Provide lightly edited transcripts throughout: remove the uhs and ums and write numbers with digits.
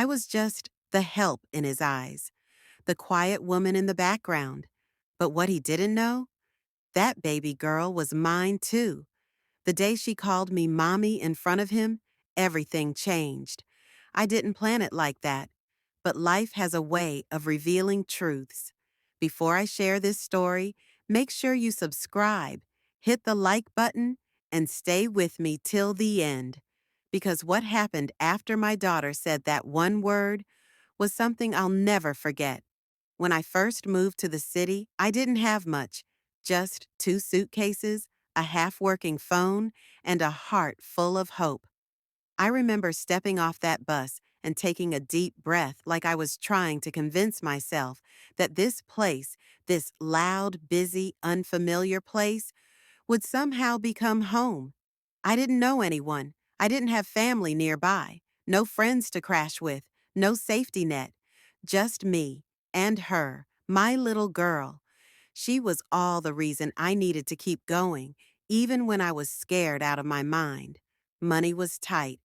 I was just the help in his eyes, the quiet woman in the background. But what he didn't know? That baby girl was mine too. The day she called me mommy in front of him, everything changed. I didn't plan it like that, but life has a way of revealing truths. Before I share this story, make sure you subscribe, hit the like button, and stay with me till the end. Because what happened after my daughter said that one word was something I'll never forget. When I first moved to the city, I didn't have much, just 2 suitcases, a half-working phone, and a heart full of hope. I remember stepping off that bus and taking a deep breath like I was trying to convince myself that this place, this loud, busy, unfamiliar place, would somehow become home. I didn't know anyone. I didn't have family nearby, no friends to crash with, no safety net. Just me and her, my little girl. She was all the reason I needed to keep going, even when I was scared out of my mind. Money was tight,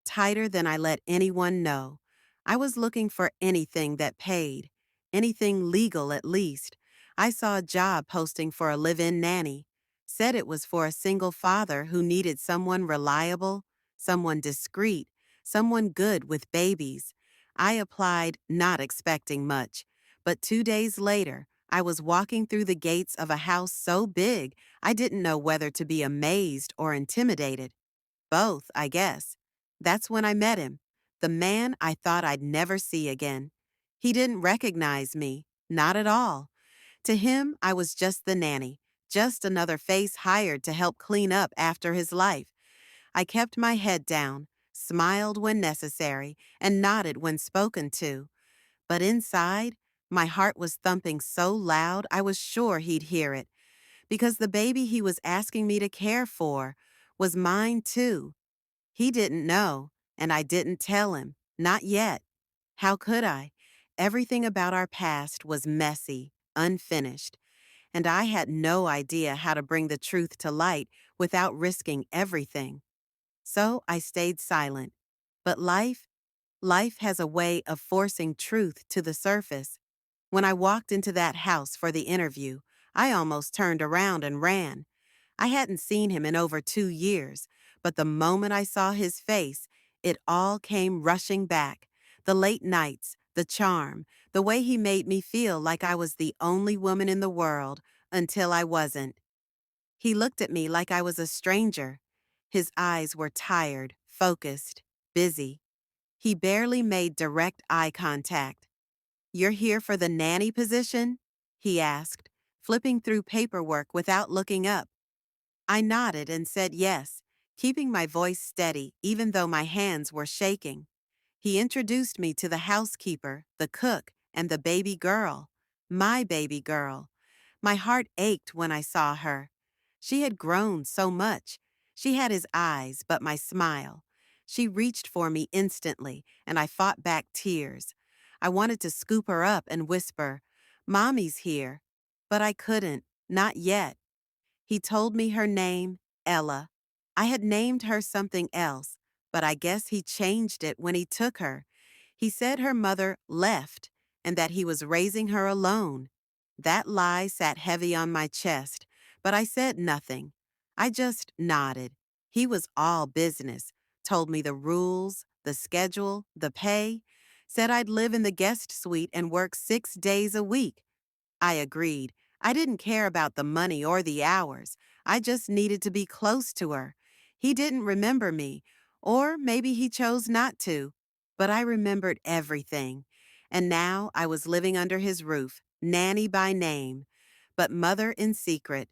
tighter than I let anyone know. I was looking for anything that paid, anything legal at least. I saw a job posting for a live-in nanny. Said it was for a single father who needed someone reliable, someone discreet, someone good with babies. I applied not expecting much, but 2 days later, I was walking through the gates of a house so big I didn't know whether to be amazed or intimidated. Both, I guess. That's when I met him, the man I thought I'd never see again. He didn't recognize me, not at all. To him, I was just the nanny, just another face hired to help clean up after his life. I kept my head down, smiled when necessary, and nodded when spoken to. But inside, my heart was thumping so loud I was sure he'd hear it, because the baby he was asking me to care for was mine too. He didn't know, and I didn't tell him, not yet. How could I? Everything about our past was messy, unfinished, and I had no idea how to bring the truth to light without risking everything. So I stayed silent. But life has a way of forcing truth to the surface. When I walked into that house for the interview, I almost turned around and ran. I hadn't seen him in over 2 years, but the moment I saw his face, it all came rushing back. The late nights, the charm, the way he made me feel like I was the only woman in the world until I wasn't. He looked at me like I was a stranger. His eyes were tired, focused, busy. He barely made direct eye contact. "You're here for the nanny position?" he asked, flipping through paperwork without looking up. I nodded and said yes, keeping my voice steady even though my hands were shaking. He introduced me to the housekeeper, the cook, and the baby girl. My baby girl. My heart ached when I saw her. She had grown so much. She had his eyes, but my smile. She reached for me instantly, and I fought back tears. I wanted to scoop her up and whisper, "Mommy's here." But I couldn't, not yet. He told me her name, Ella. I had named her something else, but I guess he changed it when he took her. He said her mother left and that he was raising her alone. That lie sat heavy on my chest, but I said nothing. I just nodded. He was all business, told me the rules, the schedule, the pay, said I'd live in the guest suite and work 6 days a week. I agreed. I didn't care about the money or the hours. I just needed to be close to her. He didn't remember me, or maybe he chose not to, but I remembered everything. And now I was living under his roof, nanny by name, but mother in secret.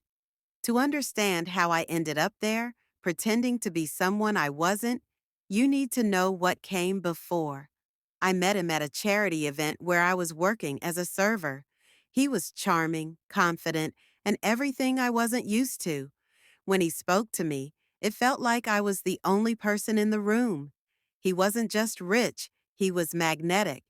To understand how I ended up there, pretending to be someone I wasn't, you need to know what came before. I met him at a charity event where I was working as a server. He was charming, confident, and everything I wasn't used to. When he spoke to me, it felt like I was the only person in the room. He wasn't just rich, he was magnetic.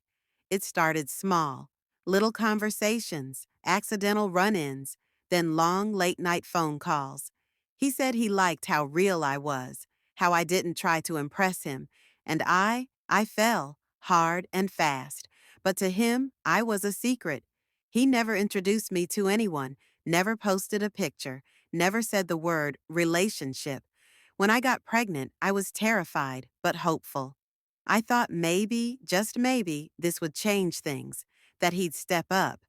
It started small, little conversations, accidental run-ins, then long late-night phone calls. He said he liked how real I was, how I didn't try to impress him, and I fell. hard and fast. But to him, I was a secret. He never introduced me to anyone, never posted a picture, never said the word relationship. When I got pregnant, I was terrified, but hopeful. I thought maybe, just maybe, this would change things, that he'd step up.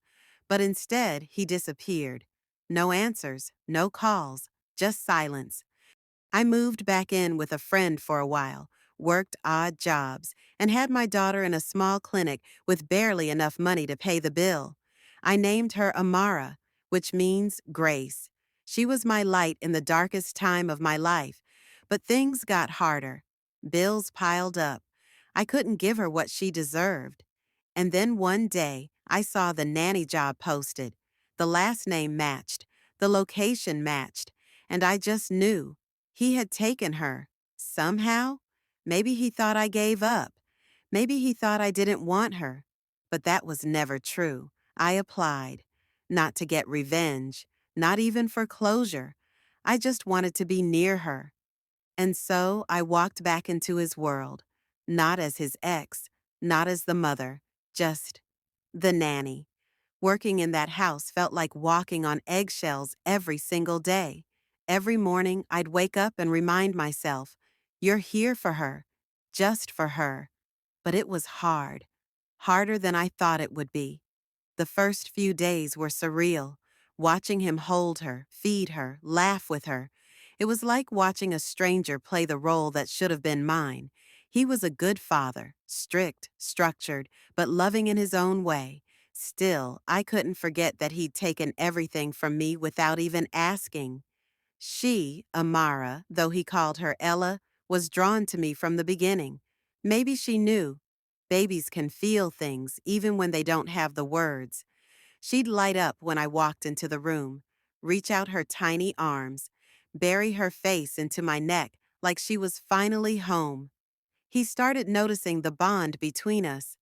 But instead, he disappeared. No answers, no calls, just silence. I moved back in with a friend for a while, worked odd jobs, and had my daughter in a small clinic with barely enough money to pay the bill. I named her Amara, which means grace. She was my light in the darkest time of my life. But things got harder. Bills piled up. I couldn't give her what she deserved. And then one day, I saw the nanny job posted. The last name matched, the location matched, and I just knew. He had taken her. Somehow? Maybe he thought I gave up. Maybe he thought I didn't want her. But that was never true. I applied. Not to get revenge, not even for closure. I just wanted to be near her. And so I walked back into his world. Not as his ex, not as the mother, just the nanny. Working in that house felt like walking on eggshells every single day. Every morning, I'd wake up and remind myself, you're here for her, just for her. But it was hard, harder than I thought it would be. The first few days were surreal, watching him hold her, feed her, laugh with her. It was like watching a stranger play the role that should have been mine. He was a good father, strict, structured, but loving in his own way. Still, I couldn't forget that he'd taken everything from me without even asking. She, Amara, though he called her Ella, was drawn to me from the beginning. Maybe she knew. Babies can feel things even when they don't have the words. She'd light up when I walked into the room, reach out her tiny arms, bury her face into my neck like she was finally home. He started noticing the bond between us.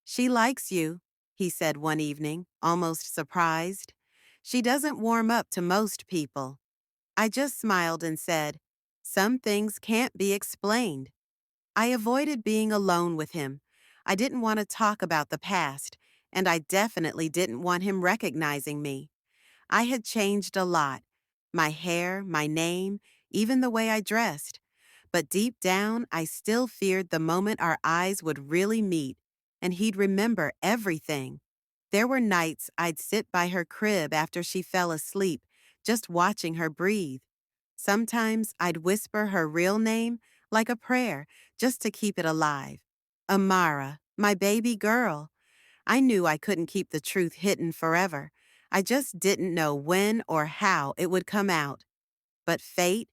She likes you, he said one evening, almost surprised. She doesn't warm up to most people. I just smiled and said, some things can't be explained. I avoided being alone with him. I didn't want to talk about the past, and I definitely didn't want him recognizing me. I had changed a lot. My hair, my name, even the way I dressed. But deep down, I still feared the moment our eyes would really meet, and he'd remember everything. There were nights I'd sit by her crib after she fell asleep, just watching her breathe. Sometimes I'd whisper her real name, like a prayer, just to keep it alive. Amara, my baby girl. I knew I couldn't keep the truth hidden forever. I just didn't know when or how it would come out. But fate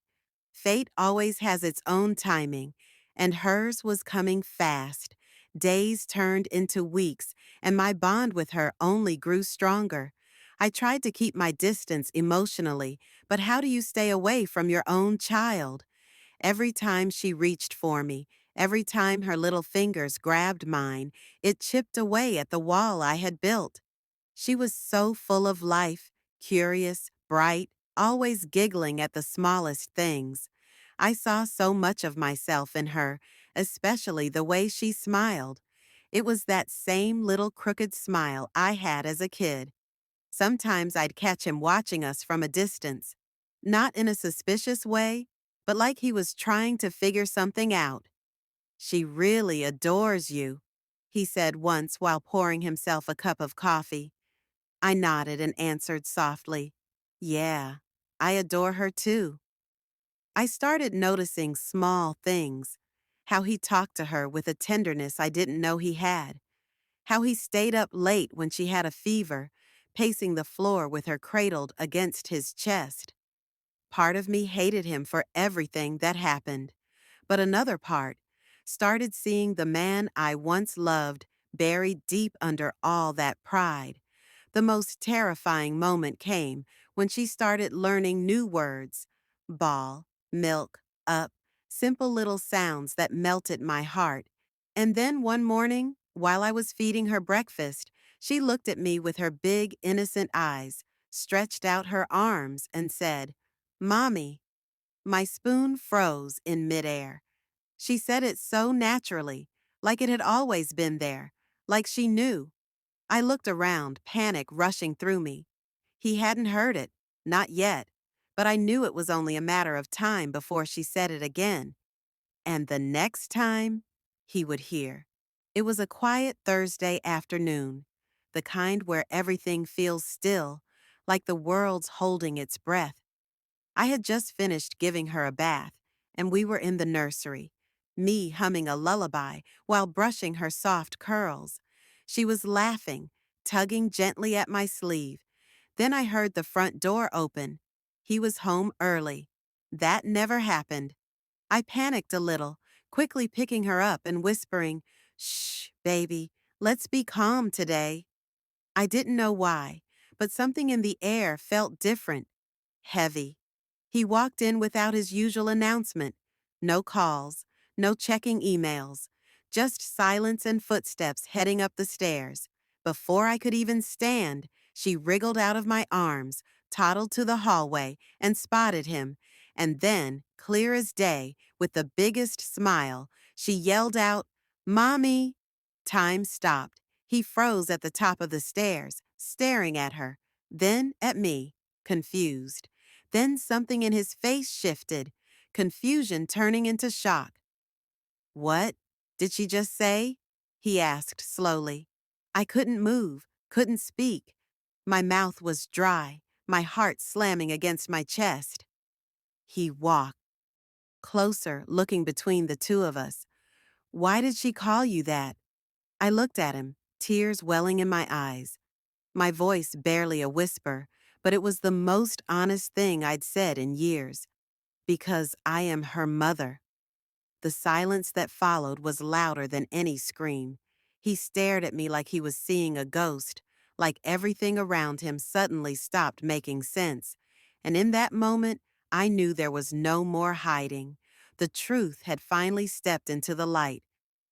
always has its own timing, and hers was coming fast. Days turned into weeks, and my bond with her only grew stronger. I tried to keep my distance emotionally, but how do you stay away from your own child? Every time she reached for me, every time her little fingers grabbed mine, it chipped away at the wall I had built. She was so full of life, curious, bright, always giggling at the smallest things. I saw so much of myself in her, especially the way she smiled. It was that same little crooked smile I had as a kid. Sometimes I'd catch him watching us from a distance. Not in a suspicious way, but like he was trying to figure something out. She really adores you, he said once while pouring himself a cup of coffee. I nodded and answered softly, yeah, I adore her too. I started noticing small things. How he talked to her with a tenderness I didn't know he had. How he stayed up late when she had a fever, pacing the floor with her cradled against his chest. Part of me hated him for everything that happened, but another part started seeing the man I once loved buried deep under all that pride. The most terrifying moment came when she started learning new words: ball, milk, up, simple little sounds that melted my heart. And then one morning, while I was feeding her breakfast, she looked at me with her big, innocent eyes, stretched out her arms, and said, Mommy. My spoon froze in midair. She said it so naturally, like it had always been there, like she knew. I looked around, panic rushing through me. He hadn't heard it, not yet, but I knew it was only a matter of time before she said it again. And the next time, he would hear. It was a quiet Thursday afternoon, the kind where everything feels still, like the world's holding its breath. I had just finished giving her a bath, and we were in the nursery, me humming a lullaby while brushing her soft curls. She was laughing, tugging gently at my sleeve. Then I heard the front door open. He was home early. That never happened. I panicked a little, quickly picking her up and whispering, "Shh, baby, let's be calm today." I didn't know why, but something in the air felt different, heavy. He walked in without his usual announcement. No calls, no checking emails, just silence and footsteps heading up the stairs. Before I could even stand, she wriggled out of my arms, toddled to the hallway, and spotted him. And then, clear as day, with the biggest smile, she yelled out, "Mommy!" Time stopped. He froze at the top of the stairs, staring at her, then at me, confused. Then something in his face shifted, confusion turning into shock. "What did she just say?" he asked slowly. I couldn't move, couldn't speak. My mouth was dry, my heart slamming against my chest. He walked closer, looking between the two of us. "Why did she call you that?" I looked at him, tears welling in my eyes. My voice barely a whisper, but it was the most honest thing I'd said in years. "Because I am her mother." The silence that followed was louder than any scream. He stared at me like he was seeing a ghost, like everything around him suddenly stopped making sense. And in that moment, I knew there was no more hiding. The truth had finally stepped into the light,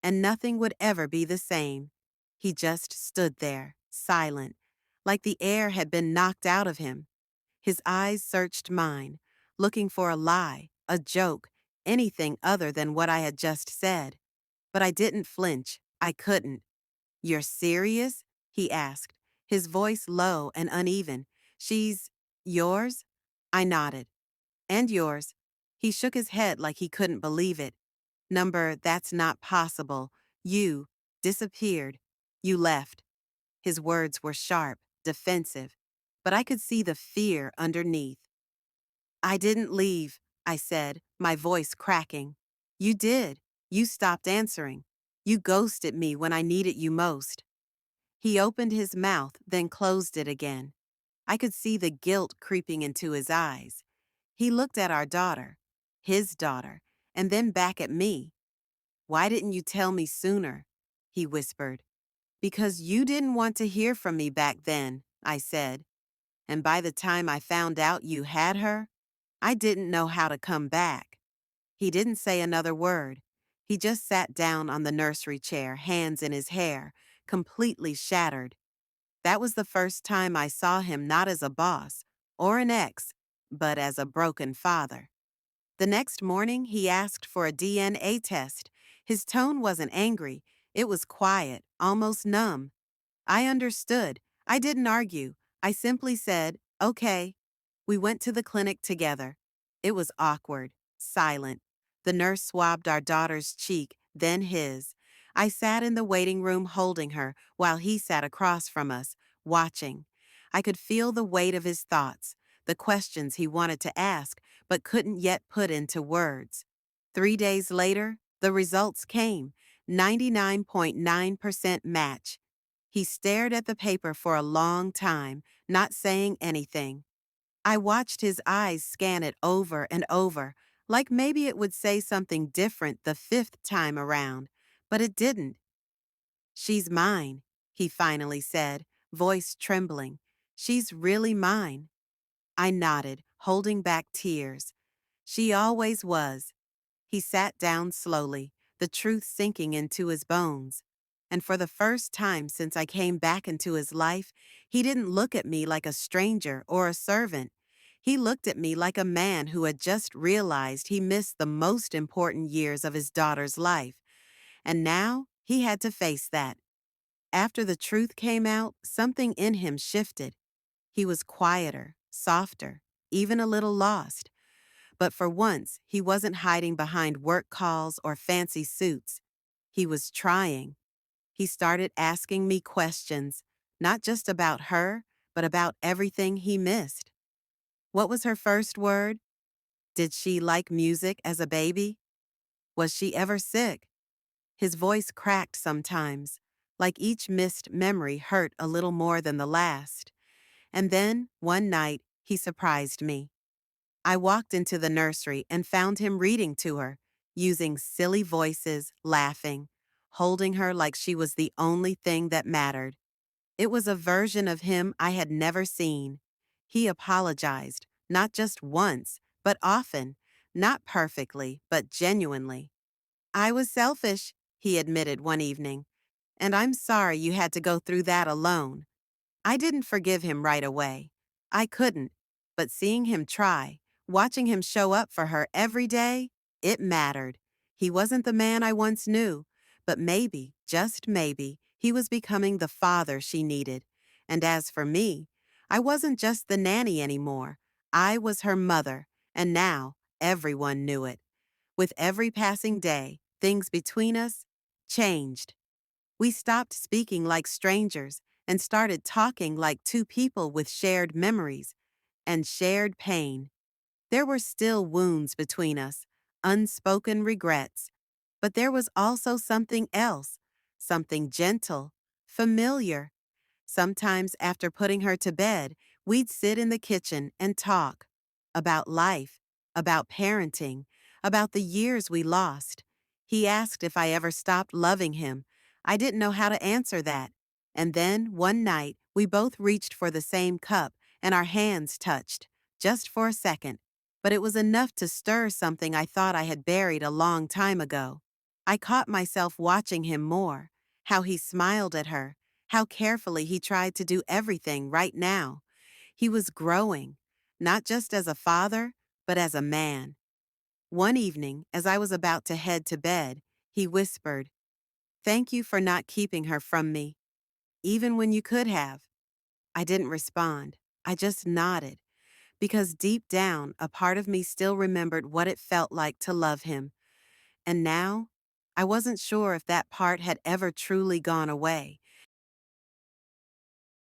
and nothing would ever be the same. He just stood there, silent, like the air had been knocked out of him. His eyes searched mine, looking for a lie, a joke, anything other than what I had just said. But I didn't flinch. I couldn't. "You're serious?" he asked, his voice low and uneven. "She's yours?" I nodded. "And yours." He shook his head like he couldn't believe it. That's not possible. You disappeared. You left." His words were sharp, defensive, but I could see the fear underneath. "I didn't leave," I said, my voice cracking. "You did. You stopped answering. You ghosted me when I needed you most." He opened his mouth, then closed it again. I could see the guilt creeping into his eyes. He looked at our daughter, his daughter, and then back at me. "Why didn't you tell me sooner?" he whispered. "Because you didn't want to hear from me back then," I said. "And by the time I found out you had her, I didn't know how to come back." He didn't say another word. He just sat down on the nursery chair, hands in his hair, completely shattered. That was the first time I saw him not as a boss or an ex, but as a broken father. The next morning, he asked for a DNA test. His tone wasn't angry. It was quiet, almost numb. I understood. I didn't argue. I simply said, "Okay." We went to the clinic together. It was awkward, silent. The nurse swabbed our daughter's cheek, then his. I sat in the waiting room holding her while he sat across from us, watching. I could feel the weight of his thoughts, the questions he wanted to ask but couldn't yet put into words. 3 days later, the results came. 99.9% match. He stared at the paper for a long time, not saying anything. I watched his eyes scan it over and over, like maybe it would say something different the fifth time around, but it didn't. "She's mine," he finally said, voice trembling. "She's really mine." I nodded, holding back tears. "She always was." He sat down slowly, the truth sinking into his bones. And for the first time since I came back into his life, he didn't look at me like a stranger or a servant. He looked at me like a man who had just realized he missed the most important years of his daughter's life. And now He had to face that. After the truth came out, something in him shifted. He was quieter, softer, even a little lost. But for once, he wasn't hiding behind work calls or fancy suits. He was trying. He started asking me questions, not just about her, but about everything he missed. What was her first word? Did she like music as a baby? Was she ever sick? His voice cracked sometimes, like each missed memory hurt a little more than the last. And then, one night, he surprised me. I walked into the nursery and found him reading to her, using silly voices, laughing, holding her like she was the only thing that mattered. It was a version of him I had never seen. He apologized, not just once, but often, not perfectly, but genuinely. I was selfish, he admitted one evening, and I'm sorry you had to go through that alone. I didn't forgive him right away. I couldn't, but seeing him try, watching him show up for her every day, it mattered. He wasn't the man I once knew, but maybe, just maybe, he was becoming the father she needed. And as for me, I wasn't just the nanny anymore. I was her mother, and now everyone knew it. With every passing day, things between us changed. We stopped speaking like strangers and started talking like two people with shared memories and shared pain. There were still wounds between us, unspoken regrets, but there was also something else, something gentle, familiar. Sometimes after putting her to bed, we'd sit in the kitchen and talk about life, about parenting, about the years we lost. He asked if I ever stopped loving him. I didn't know how to answer that. And then, one night, we both reached for the same cup and our hands touched, just for a second. But it was enough to stir something I thought I had buried a long time ago. I caught myself watching him more, how he smiled at her, how carefully he tried to do everything right now. He was growing, not just as a father, but as a man. One evening, as I was about to head to bed, he whispered, "Thank you for not keeping her from me, even when you could have." I didn't respond. I just nodded, because deep down, a part of me still remembered what it felt like to love him. And now, I wasn't sure if that part had ever truly gone away,